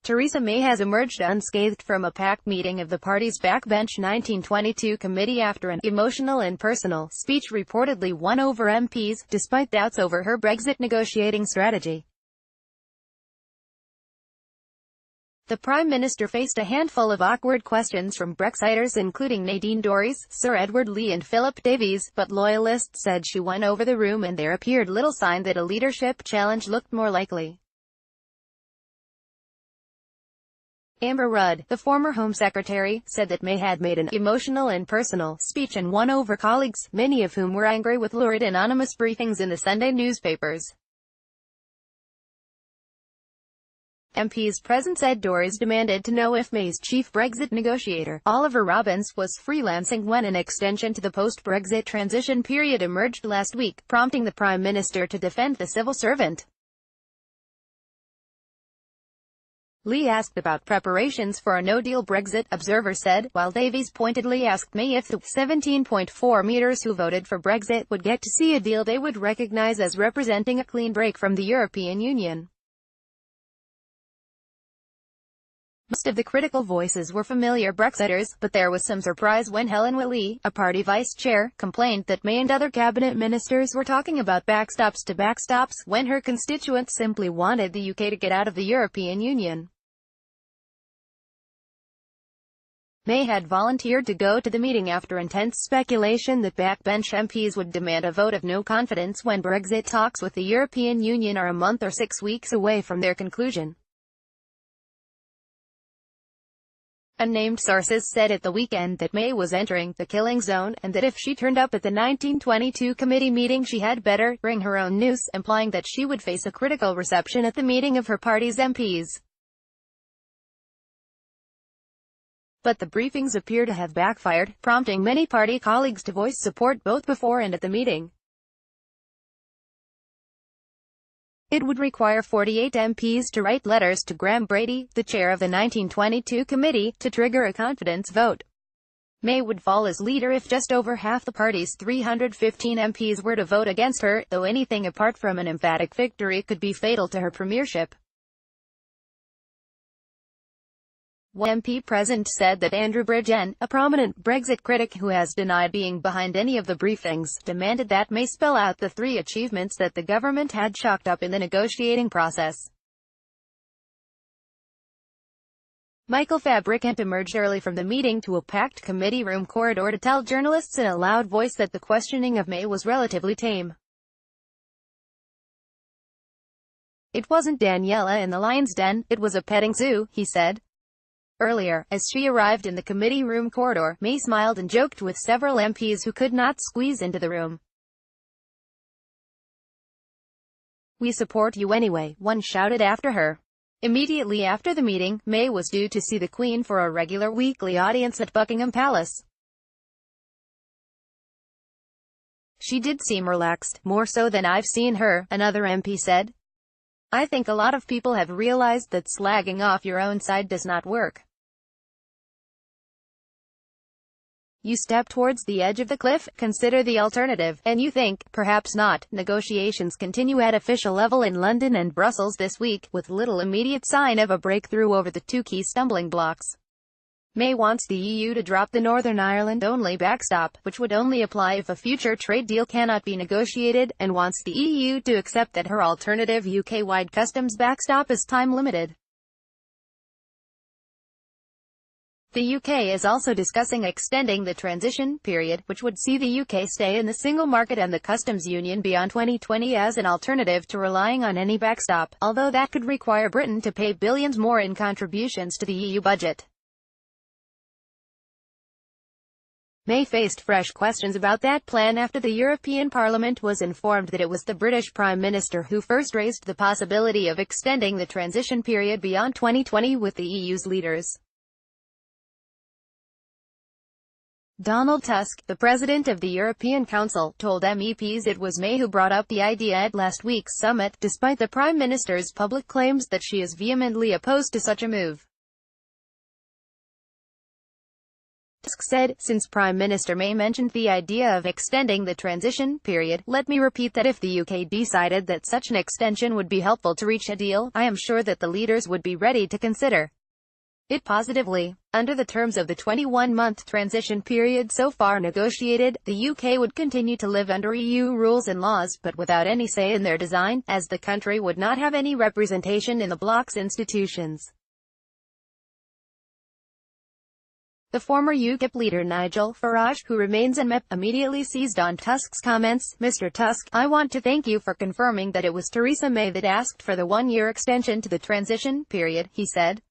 Theresa May has emerged unscathed from a packed meeting of the party's backbench 1922 committee after an emotional and personal speech reportedly won over MPs, despite doubts over her Brexit negotiating strategy. The Prime Minister faced a handful of awkward questions from Brexiters including Nadine Dorries, Sir Edward Leigh and Philip Davies, but loyalists said she won over the room and there appeared little sign that a leadership challenge looked more likely. Amber Rudd, the former Home Secretary, said that May had made an emotional and personal speech and won over colleagues, many of whom were angry with lurid anonymous briefings in the Sunday newspapers. MPs present said Dorries demanded to know if May's chief Brexit negotiator, Oliver Robbins, was freelancing when an extension to the post-Brexit transition period emerged last week, prompting the Prime Minister to defend the civil servant. Leigh asked about preparations for a no-deal Brexit, observers said, while Davies pointedly asked May if the 17.4 meters who voted for Brexit would get to see a deal they would recognise as representing a clean break from the European Union. Most of the critical voices were familiar Brexiters, but there was some surprise when Helen Leigh, a party vice-chair, complained that May and other cabinet ministers were talking about backstops to backstops, when her constituents simply wanted the UK to get out of the European Union. May had volunteered to go to the meeting after intense speculation that backbench MPs would demand a vote of no confidence when Brexit talks with the European Union are a month or 6 weeks away from their conclusion. Unnamed sources said at the weekend that May was entering the killing zone, and that if she turned up at the 1922 committee meeting she had better bring her own noose, implying that she would face a critical reception at the meeting of her party's MPs. But the briefings appear to have backfired, prompting many party colleagues to voice support both before and at the meeting. It would require 48 MPs to write letters to Graham Brady, the chair of the 1922 committee, to trigger a confidence vote. May would fall as leader if just over half the party's 315 MPs were to vote against her, though anything apart from an emphatic victory could be fatal to her premiership. One MP present said that Andrew Bridgen, a prominent Brexit critic who has denied being behind any of the briefings, demanded that May spell out the 3 achievements that the government had chalked up in the negotiating process. Michael Fabricant emerged early from the meeting to a packed committee room corridor to tell journalists in a loud voice that the questioning of May was relatively tame. "It wasn't Daniela in the lion's den, it was a petting zoo," he said. Earlier, as she arrived in the committee room corridor, May smiled and joked with several MPs who could not squeeze into the room. "We support you anyway," one shouted after her. Immediately after the meeting, May was due to see the Queen for a regular weekly audience at Buckingham Palace. "She did seem relaxed, more so than I've seen her," another MP said. "I think a lot of people have realized that slagging off your own side does not work. You step towards the edge of the cliff, consider the alternative, and you think, perhaps not." Negotiations continue at official level in London and Brussels this week, with little immediate sign of a breakthrough over the 2 key stumbling blocks. May wants the EU to drop the Northern Ireland-only backstop, which would only apply if a future trade deal cannot be negotiated, and wants the EU to accept that her alternative UK-wide customs backstop is time-limited. The UK is also discussing extending the transition period, which would see the UK stay in the single market and the customs union beyond 2020 as an alternative to relying on any backstop, although that could require Britain to pay billions more in contributions to the EU budget. May faced fresh questions about that plan after the European Parliament was informed that it was the British Prime Minister who first raised the possibility of extending the transition period beyond 2020 with the EU's leaders. Donald Tusk, the president of the European Council, told MEPs it was May who brought up the idea at last week's summit, despite the Prime Minister's public claims that she is vehemently opposed to such a move. Tusk said, since Prime Minister May mentioned the idea of extending the transition period, let me repeat that if the UK decided that such an extension would be helpful to reach a deal, I am sure that the leaders would be ready to consider it positively. Under the terms of the 21-month transition period so far negotiated, the UK would continue to live under EU rules and laws, but without any say in their design, as the country would not have any representation in the bloc's institutions. The former UKIP leader Nigel Farage, who remains an MEP, immediately seized on Tusk's comments. Mr. Tusk, I want to thank you for confirming that it was Theresa May that asked for the one-year extension to the transition period, he said.